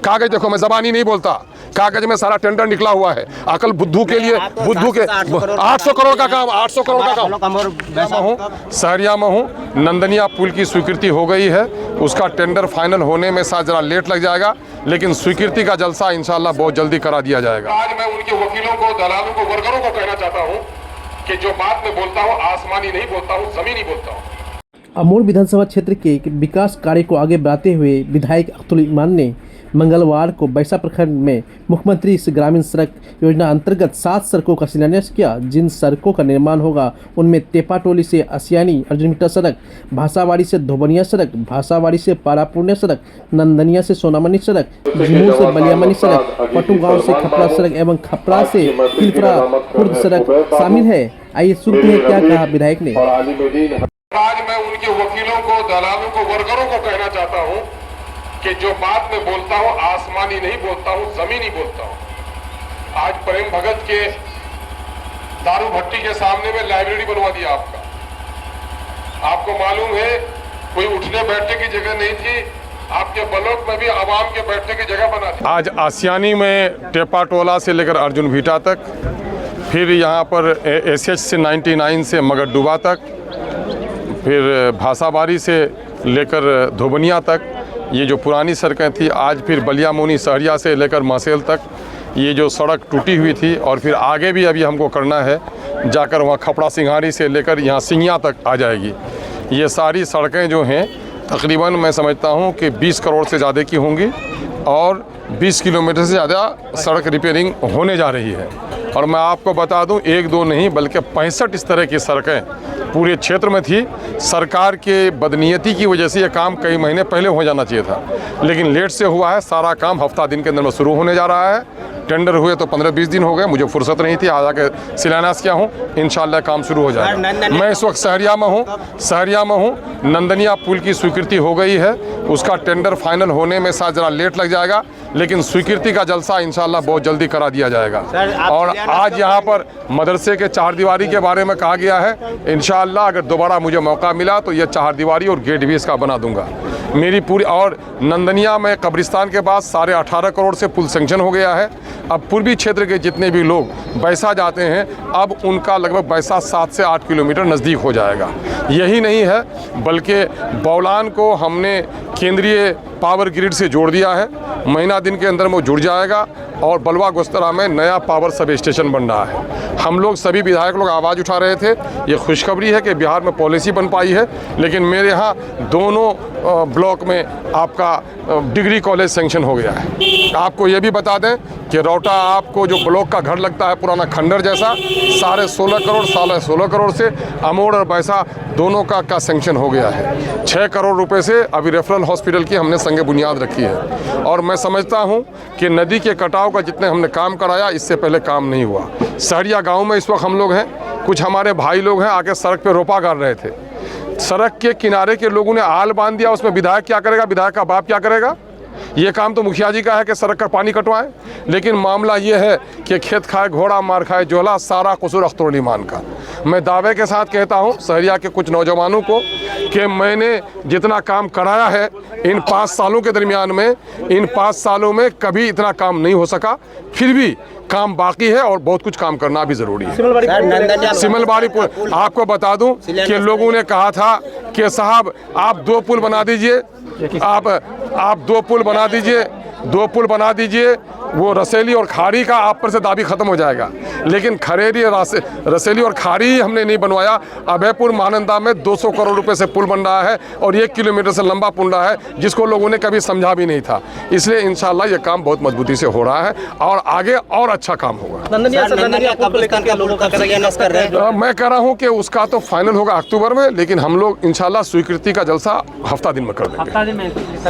कागज देखो, मैं जबानी नहीं बोलता, कागज में सारा टेंडर निकला हुआ है। अकल बुद्धू के लिए, बुद्धू के 800 करोड़ का काम, 800 करोड़ का काम। सहरिया में हूँ, नंदनिया पुल की स्वीकृति हो गई है, उसका टेंडर फाइनल होने में शायद जरा लेट लग जाएगा, लेकिन स्वीकृति का जलसा इंशाल्लाह बहुत जल्दी करा दिया जाएगा। आज मैं उनके वकीलों को, दलालों को, वर्करों को कहना चाहता हूँ कि जो बात मैं बोलता हूँ आसमानी नहीं बोलता हूँ, जमीनी बोलता हूँ। अमोल विधानसभा क्षेत्र के विकास कार्य को आगे बढ़ाते हुए विधायक अख्तुल ईमान ने मंगलवार को बैसा प्रखंड में मुख्यमंत्री ग्रामीण सड़क योजना अंतर्गत 7 सड़कों का शिलान्यास किया। जिन सड़कों का निर्माण होगा उनमें तेपाटोली से असियानी अर्जुन मीटर सड़क, भाषावाड़ी से धोबनिया सड़क, भाषावाड़ी से पारापुरनिया सड़क, नंदनिया से सोनामनी सड़क, जिमूर से बलियामनी सड़क, पटू गाँव से खपड़ा सड़क एवं खपड़ा से तिलपुरा खुर्द सड़क शामिल है। आइए सुनते हैं क्या कहा विधायक ने। आज मैं उनके वकीलों को, दलालों को, वर्करों को कहना चाहता हूं कि जो बात मैं बोलता हूं आसमानी नहीं बोलता हूं, जमीनी बोलता हूं। आज प्रेम भगत के दारू भट्टी के सामने में लाइब्रेरी बनवा दिया आपको मालूम है, कोई उठने बैठने की जगह नहीं थी, आपके ब्लॉक में भी आवाम के बैठने की जगह बना दी। आज आसियानी में टेपाटोला से लेकर अर्जुन भीटा तक, फिर यहाँ पर SH से 99 से मगरडुबा तक, फिर भाषाबारी से लेकर धोबनिया तक, ये जो पुरानी सड़कें थी, आज फिर बलियामोनी सहरिया से लेकर मासेल तक ये जो सड़क टूटी हुई थी, और फिर आगे भी अभी हमको करना है, जाकर वहाँ खपड़ा सिंघारी से लेकर यहाँ सिंगिया तक आ जाएगी। ये सारी सड़कें जो हैं तकरीबन मैं समझता हूँ कि 20 करोड़ से ज़्यादा की होंगी, और 20 किलोमीटर से ज़्यादा सड़क रिपेयरिंग होने जा रही है। और मैं आपको बता दूं, 1-2 नहीं बल्कि 65 इस तरह की सड़कें पूरे क्षेत्र में थी। सरकार के बदनीयती की वजह से ये काम कई महीने पहले हो जाना चाहिए था, लेकिन लेट से हुआ है। सारा काम हफ्ता दिन के अंदर में शुरू होने जा रहा है। टेंडर हुए तो 15-20 दिन हो गए, मुझे फुर्सत नहीं थी, आज आके शिलान्यास किया हूँ, इंशाल्लाह काम शुरू हो जाएगा। मैं इस वक्त सहरिया में हूँ, नंदनिया पुल की स्वीकृति हो गई है, उसका टेंडर फाइनल होने में शायद जरा लेट लग जाएगा, लेकिन स्वीकृति का जलसा इंशाल्लाह बहुत जल्दी करा दिया जाएगा। और आज यहाँ पर मदरसे के 4 दीवारी के बारे में कहा गया है, इंशाल्लाह अगर दोबारा मुझे मौका मिला तो ये 4 दीवारी और गेट भी इसका बना दूंगा। मेरी पूरी, और नंदनिया में कब्रिस्तान के बाद 18.5 करोड़ से पुल सेंक्शन हो गया है। अब पूर्वी क्षेत्र के जितने भी लोग बैसा जाते हैं, अब उनका लगभग बैसा 7 से 8 किलोमीटर नज़दीक हो जाएगा। यही नहीं है, बल्कि बौलान को हमने केंद्रीय पावर ग्रिड से जोड़ दिया है, महीना दिन के अंदर वो जुड़ जाएगा। और बलवा गोस्तरा में नया पावर सब स्टेशन बन रहा है। हम लोग सभी विधायक लोग आवाज़ उठा रहे थे, ये खुशखबरी है कि बिहार में पॉलिसी बन पाई है, लेकिन मेरे यहाँ दोनों ब्लॉक में आपका डिग्री कॉलेज सेंक्शन हो गया है। आपको ये भी बता दें कि रौटा आपको जो ब्लॉक का घर लगता है पुराना खंडर जैसा, 16.5 करोड़ से अमोड़ और बैसा दोनों का सेंक्शन हो गया है। 6 करोड़ रुपए से अभी रेफरल हॉस्पिटल की हमने संगे बुनियाद रखी है। और मैं समझता हूं कि नदी के कटाव का जितने हमने काम कराया, इससे पहले काम नहीं हुआ। सहरिया गांव में इस वक्त हम लोग हैं, कुछ हमारे भाई लोग हैं आके सड़क पे रोपा गाड़ रहे थे, सड़क के किनारे के लोगों ने आल बांध दिया, उसमें विधायक क्या करेगा, विधायक का बाप क्या करेगा? ये काम तो मुखिया जी का है कि सड़क का पानी कटवाएं, लेकिन मामला ये है कि खेत खाए घोड़ा मार खाए जोला, सारा कसूर अख्तुल ईमान का। मैं दावे के साथ कहता हूं सहरिया के कुछ नौजवानों को कि मैंने जितना काम कराया है इन 5 सालों के दरमियान में, इन 5 सालों में कभी इतना काम नहीं हो सका, फिर भी काम बाकी है और बहुत कुछ काम करना भी जरूरी है। सिमलबाड़ी पुल आपको बता दूं कि लोगों ने कहा था कि साहब आप 2 पुल बना दीजिए, आप 2 पुल बना दीजिए, 2 पुल बना दीजिए, वो रसेली और खाड़ी का आप पर से दाबी खत्म हो जाएगा। लेकिन खरेरी रसेली और खाड़ी हमने नहीं बनवाया। अभयपुर महानंदा में 200 करोड़ रुपए से पुल बन रहा है और 1 किलोमीटर से लंबा पुल रहा है, जिसको लोगों ने कभी समझा भी नहीं था। इसलिए इंशाल्लाह ये काम बहुत मजबूती से हो रहा है और आगे और अच्छा काम होगा। मैं कह रहा हूँ कि उसका तो फाइनल होगा अक्टूबर में, लेकिन हम लोग इंशाल्लाह स्वीकृति का जलसा हफ्ता दिन में कर देंगे।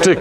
ठीक।